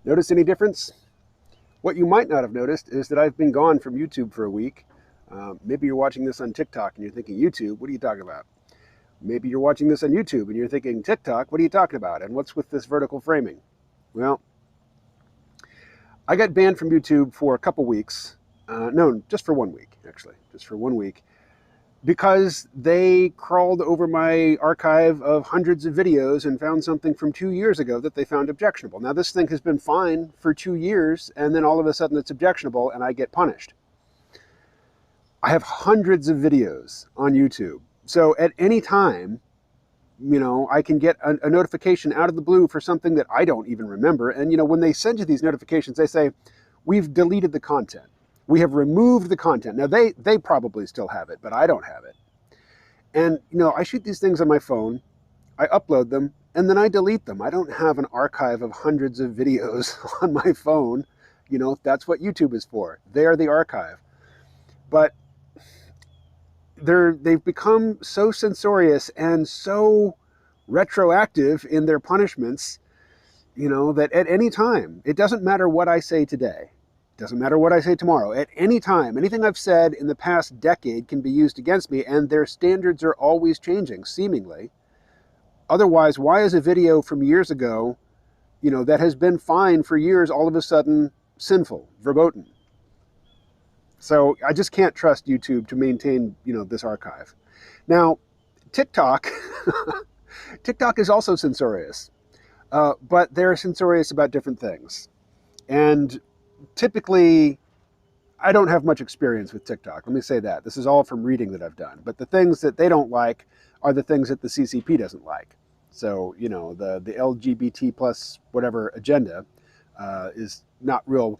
Notice any difference? What you might not have noticed is that I've been gone from YouTube for a week. Maybe you're watching this on TikTok and you're thinking, YouTube, what are you talking about? Maybe you're watching this on YouTube and you're thinking, TikTok, what are you talking about? And what's with this vertical framing? Well, I got banned from YouTube for a couple weeks. No, just for 1 week, actually. Just for 1 week. Because they crawled over my archive of hundreds of videos and found something from 2 years ago that they found objectionable. Now, this thing has been fine for 2 years, and then all of a sudden it's objectionable, and I get punished. I have hundreds of videos on YouTube. So at any time, I can get a notification out of the blue for something that I don't even remember. And, when they send you these notifications, they say, we've deleted the content. We have removed the content. Now, they probably still have it, but I don't have it. And, I shoot these things on my phone, I upload them, and then I delete them. I don't have an archive of hundreds of videos on my phone. That's what YouTube is for. They're the archive. But they've become so censorious and so retroactive in their punishments, that at any time, it doesn't matter what I say today. Doesn't matter what I say tomorrow. At any time, anything I've said in the past decade can be used against me, and their standards are always changing, seemingly. Otherwise, why is a video from years ago, that has been fine for years, all of a sudden sinful, verboten? So I just can't trust YouTube to maintain, this archive. Now, TikTok, TikTok is also censorious, but they're censorious about different things. And typically, I don't have much experience with TikTok. Let me say that. This is all from reading that I've done. But the things that they don't like are the things that the CCP doesn't like. So, the LGBT plus whatever agenda is not real,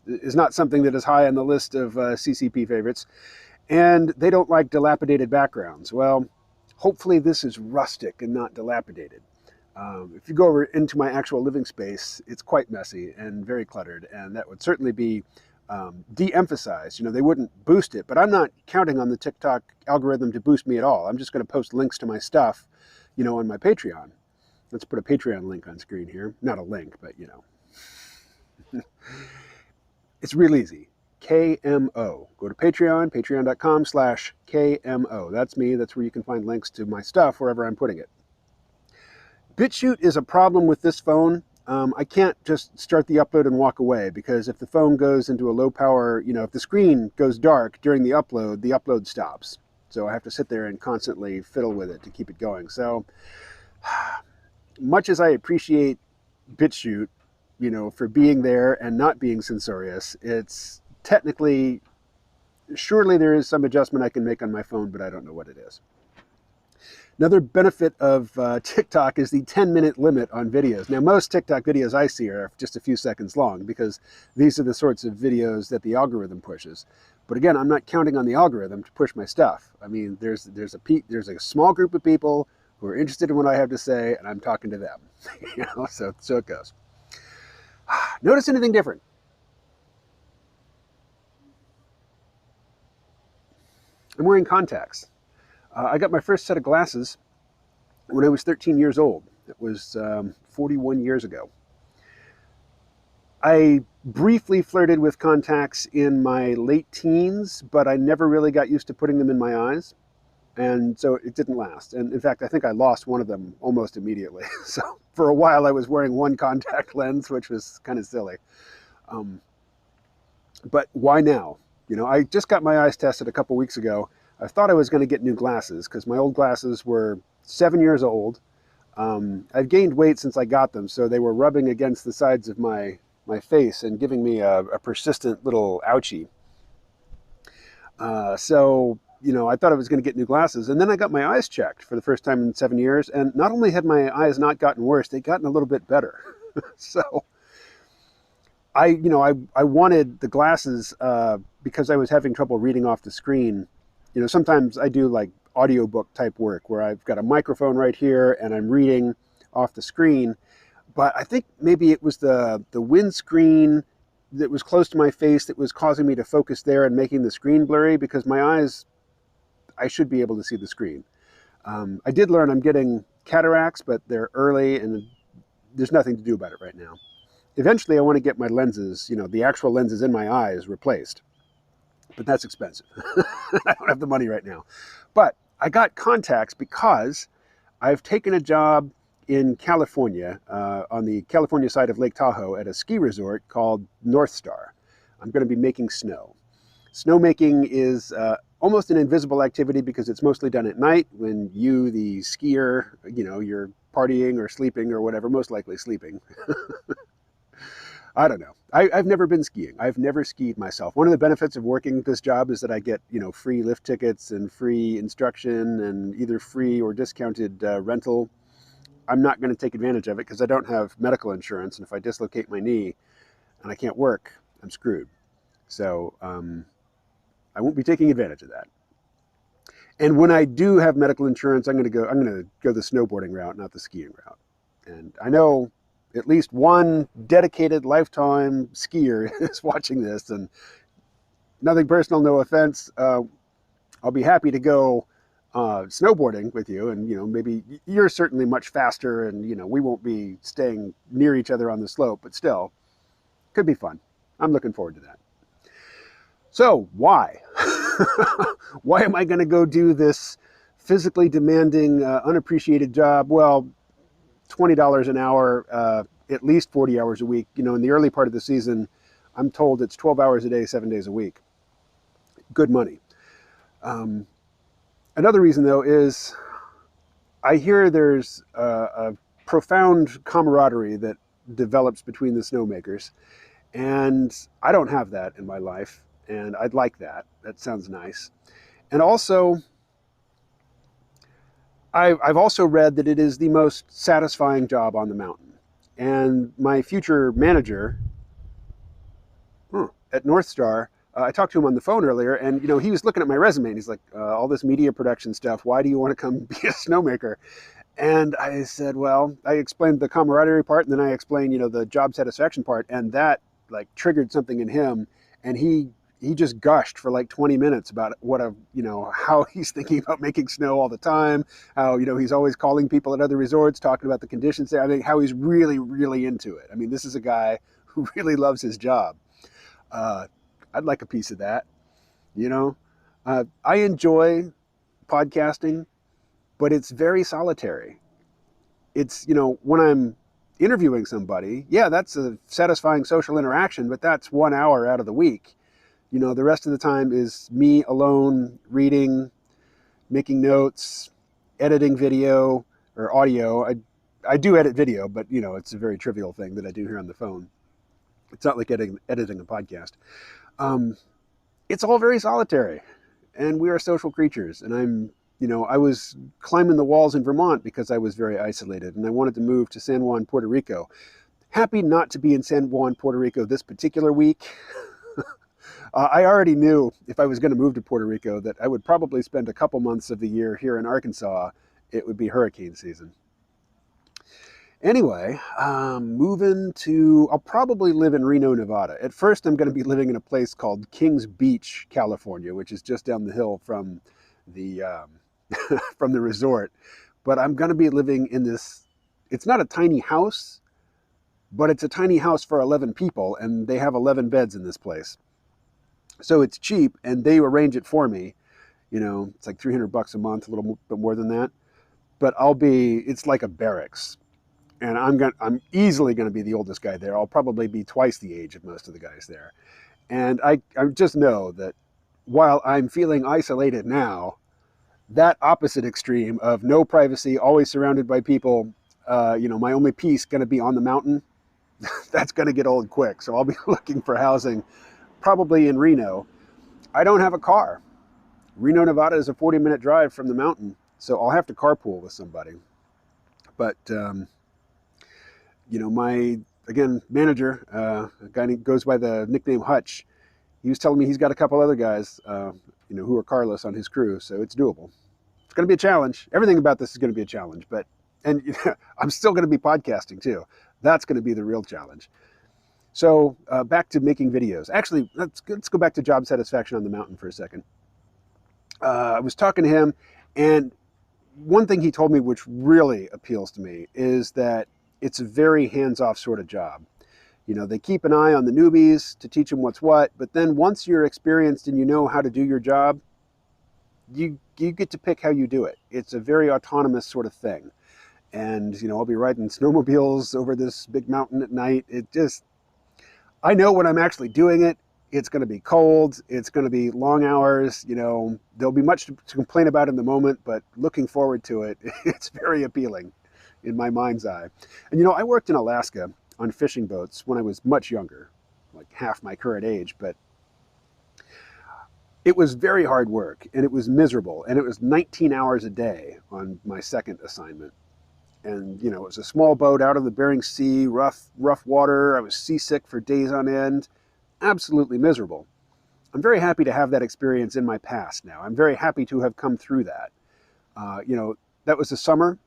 is not something that is high on the list of CCP favorites. And they don't like dilapidated backgrounds. Well, hopefully this is rustic and not dilapidated. If you go over into my actual living space, it's quite messy and very cluttered, and that would certainly be de-emphasized. They wouldn't boost it, but I'm not counting on the TikTok algorithm to boost me at all. I'm just going to post links to my stuff, on my Patreon. Let's put a Patreon link on screen here. Not a link, but, It's real easy. KMO. Go to Patreon, patreon.com/KMO. That's me. That's where you can find links to my stuff wherever I'm putting it. BitChute is a problem with this phone. I can't just start the upload and walk away, because if the phone goes into a low power, if the screen goes dark during the upload stops. So I have to sit there and constantly fiddle with it to keep it going. So much as I appreciate BitChute, for being there and not being censorious, it's technically, surely there is some adjustment I can make on my phone, but I don't know what it is. Another benefit of TikTok is the 10-minute limit on videos. Now, most TikTok videos I see are just a few seconds long, because these are the sorts of videos that the algorithm pushes. But again, I'm not counting on the algorithm to push my stuff. I mean, there's a small group of people who are interested in what I have to say, and I'm talking to them. So it goes. Notice anything different? I'm wearing contacts. I got my first set of glasses when I was 13 years old. It was 41 years ago. I briefly flirted with contacts in my late teens, but I never really got used to putting them in my eyes. And so it didn't last. And in fact, I think I lost one of them almost immediately. So for a while, I was wearing one contact lens, which was kind of silly. But why now? I just got my eyes tested a couple weeks ago. I thought I was going to get new glasses because my old glasses were 7 years old. I've gained weight since I got them, so they were rubbing against the sides of my face and giving me a persistent little ouchie. So I thought I was going to get new glasses. And then I got my eyes checked for the first time in 7 years. And not only had my eyes not gotten worse, they'd gotten a little bit better. So I wanted the glasses because I was having trouble reading off the screen. Sometimes I do like audiobook type work where I've got a microphone right here and I'm reading off the screen. But I think maybe it was the windscreen that was close to my face that was causing me to focus there and making the screen blurry, because my eyes, I should be able to see the screen. I did learn I'm getting cataracts, but they're early and there's nothing to do about it right now. Eventually, I want to get my lenses, the actual lenses in my eyes replaced, but that's expensive. I don't have the money right now. But I got contacts because I've taken a job in California, on the California side of Lake Tahoe at a ski resort called North Star. I'm going to be making snow. Snowmaking is almost an invisible activity because it's mostly done at night when you, the skier, you're partying or sleeping or whatever, most likely sleeping. I don't know. I've never been skiing. I've never skied myself. One of the benefits of working this job is that I get, free lift tickets and free instruction and either free or discounted rental. I'm not going to take advantage of it because I don't have medical insurance. And if I dislocate my knee and I can't work, I'm screwed. So I won't be taking advantage of that. And when I do have medical insurance, I'm going to go the snowboarding route, not the skiing route. And I know at least one dedicated lifetime skier is watching this, and nothing personal, no offense. I'll be happy to go snowboarding with you, and maybe you're certainly much faster, and we won't be staying near each other on the slope, but still, could be fun. I'm looking forward to that. So why? Why am I going to go do this physically demanding, unappreciated job? Well, $20 an hour, at least 40 hours a week. In the early part of the season, I'm told it's 12 hours a day, 7 days a week. Good money. Another reason, though, is I hear there's a profound camaraderie that develops between the snowmakers, and I don't have that in my life, and I'd like that. That sounds nice. And also, I've also read that it is the most satisfying job on the mountain. And my future manager at North Star, I talked to him on the phone earlier, and he was looking at my resume, and he's like, all this media production stuff, why do you want to come be a snowmaker? And I said, well, I explained the camaraderie part, and then I explained, the job satisfaction part, and that triggered something in him, and he just gushed for 20 minutes about how he's thinking about making snow all the time, how, he's always calling people at other resorts, talking about the conditions there. I mean, how he's really, really into it. I mean, this is a guy who really loves his job. I'd like a piece of that, I enjoy podcasting, but it's very solitary. It's, when I'm interviewing somebody, yeah, that's a satisfying social interaction, but that's 1 hour out of the week. The rest of the time is me alone, reading, making notes, editing video or audio. I do edit video, but it's a very trivial thing that I do here on the phone. It's not like editing a podcast. It's all very solitary, and we are social creatures. And I was climbing the walls in Vermont because I was very isolated, and I wanted to move to San Juan, Puerto Rico. Happy not to be in San Juan, Puerto Rico this particular week. I already knew if I was going to move to Puerto Rico that I would probably spend a couple months of the year here in Arkansas. It would be hurricane season. Anyway, I'll probably live in Reno, Nevada. At first, I'm going to be living in a place called Kings Beach, California, which is just down the hill from the from the resort. But I'm going to be living in this, it's not a tiny house, but it's a tiny house for 11 people, and they have 11 beds in this place. So it's cheap, and they arrange it for me. It's like $300 a month, a little bit more than that. But it's like a barracks. And I'm easily going to be the oldest guy there. I'll probably be twice the age of most of the guys there. And I just know that while I'm feeling isolated now, that opposite extreme of no privacy, always surrounded by people, my only peace going to be on the mountain, that's going to get old quick. So I'll be looking for housing probably in Reno. I don't have a car. Reno, Nevada is a 40-minute drive from the mountain, so I'll have to carpool with somebody. But, my, again, manager, a guy who goes by the nickname Hutch, he was telling me he's got a couple other guys, who are carless on his crew, so it's doable. It's going to be a challenge. Everything about this is going to be a challenge, and I'm still going to be podcasting too. That's going to be the real challenge. So back to making videos. Actually, let's go back to job satisfaction on the mountain for a second. I was talking to him, and one thing he told me which really appeals to me is that it's a very hands-off sort of job. You know, they keep an eye on the newbies to teach them what's what, but then once you're experienced and you know how to do your job, you get to pick how you do it. It's a very autonomous sort of thing. And, you know, I'll be riding snowmobiles over this big mountain at night. I know when I'm actually doing it, it's going to be cold. It's going to be long hours. You know, there'll be much to complain about in the moment, but looking forward to it, it's very appealing in my mind's eye. And, you know, I worked in Alaska on fishing boats when I was much younger, like half my current age, but it was very hard work and it was miserable. And it was 19 hours a day on my second assignment. And, you know, it was a small boat out of the Bering Sea, rough water. I was seasick for days on end. Absolutely miserable. I'm very happy to have that experience in my past now. I'm very happy to have come through that. You know, that was the summer.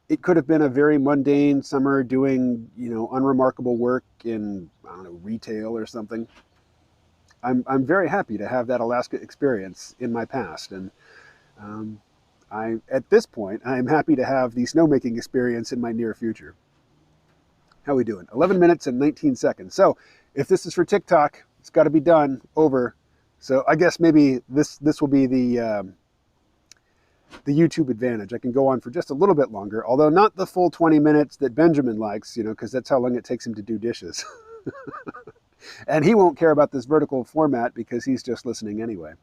It could have been a very mundane summer doing, you know, unremarkable work in, I don't know, retail or something. I'm very happy to have that Alaska experience in my past. And at this point, I'm happy to have the snowmaking experience in my near future. How are we doing? 11 minutes and 19 seconds. So if this is for TikTok, it's got to be done, over. So I guess maybe this will be the YouTube advantage. I can go on for just a little bit longer, although not the full 20 minutes that Benjamin likes, you know, because that's how long it takes him to do dishes. And he won't care about this vertical format because he's just listening anyway.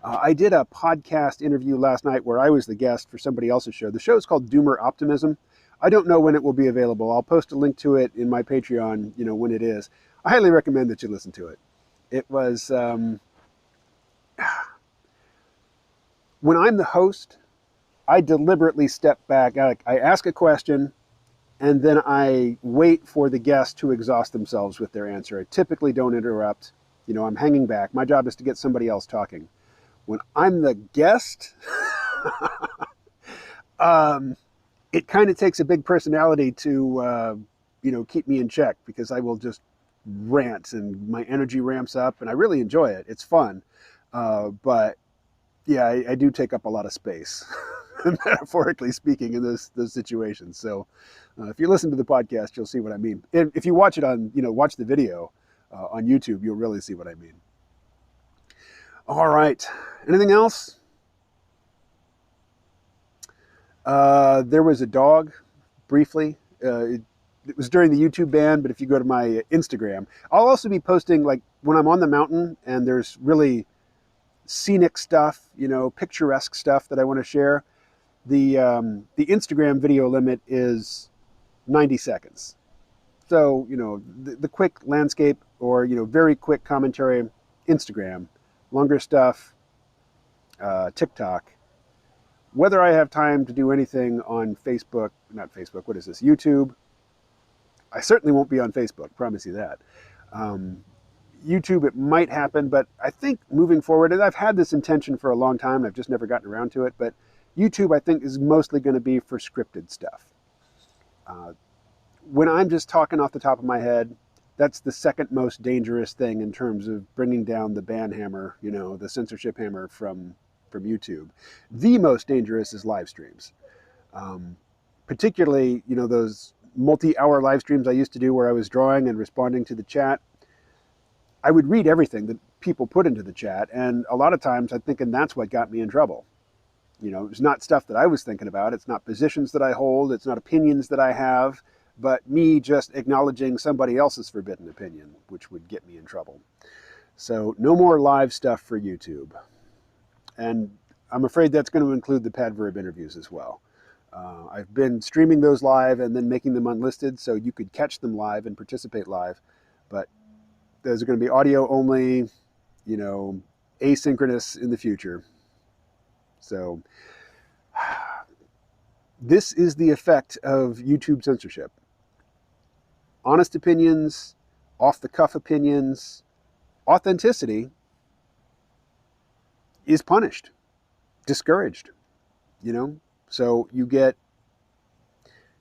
I did a podcast interview last night where I was the guest for somebody else's show. The show is called Doomer Optimism. I don't know when it will be available. I'll post a link to it in my Patreon, you know, when it is. I highly recommend that you listen to it. It was, when I'm the host, I deliberately step back. I ask a question, and then I wait for the guest to exhaust themselves with their answer. I typically don't interrupt. You know, I'm hanging back. My job is to get somebody else talking. When I'm the guest, it kind of takes a big personality to, you know, keep me in check, because I will just rant and my energy ramps up and I really enjoy it. It's fun. But yeah, I do take up a lot of space, metaphorically speaking, in those situations. So if you listen to the podcast, you'll see what I mean. If you watch it on, you know, watch the video on YouTube, you'll really see what I mean. All right. Anything else? There was a dog, briefly. It was during the YouTube ban, but if you go to my Instagram, I'll also be posting, like, when I'm on the mountain and there's really scenic stuff, you know, picturesque stuff that I want to share. The Instagram video limit is 90 seconds. So, you know, the quick landscape or, you know, very quick commentary, Instagram. Longer stuff, TikTok. Whether I have time to do anything on Facebook, not Facebook, what is this, YouTube? I certainly won't be on Facebook, promise you that. YouTube, it might happen, but I think moving forward, and I've had this intention for a long time, I've just never gotten around to it, but YouTube, I think, is mostly going to be for scripted stuff. When I'm just talking off the top of my head, that's the second most dangerous thing in terms of bringing down the ban hammer, you know, the censorship hammer from YouTube. The most dangerous is live streams. Particularly, you know, those multi-hour live streams I used to do where I was drawing and responding to the chat. I would read everything that people put into the chat, and a lot of times I'm thinking that's what got me in trouble. You know, it's not stuff that I was thinking about. It's not positions that I hold. It's not opinions that I have. But me just acknowledging somebody else's forbidden opinion, which would get me in trouble. So no more live stuff for YouTube. And I'm afraid that's going to include the Padverb interviews as well. I've been streaming those live and then making them unlisted so you could catch them live and participate live. But those are going to be audio only, you know, asynchronous in the future. So this is the effect of YouTube censorship. Honest opinions, off-the-cuff opinions, authenticity is punished, discouraged, you know? So you get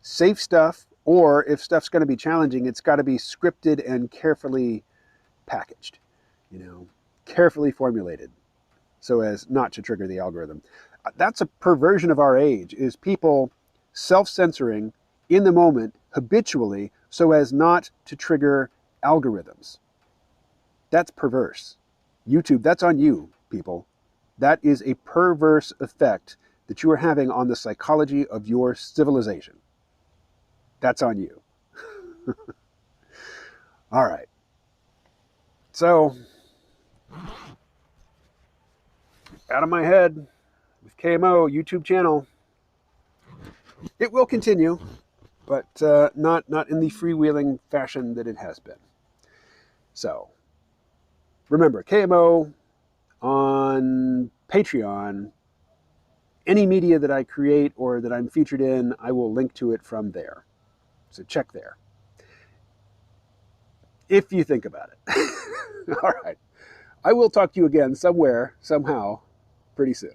safe stuff, or if stuff's going to be challenging, it's got to be scripted and carefully packaged, you know, carefully formulated so as not to trigger the algorithm. That's a perversion of our age, is people self-censoring in the moment, habitually so as not to trigger algorithms. That's perverse. YouTube, that's on you, people. That is a perverse effect that you are having on the psychology of your civilization. That's on you. All right. So, out of my head with KMO YouTube channel. It will continue, but not in the freewheeling fashion that it has been. So, remember, KMO on Patreon, any media that I create or that I'm featured in, I will link to it from there. So check there. If you think about it. All right. I will talk to you again somewhere, somehow, pretty soon.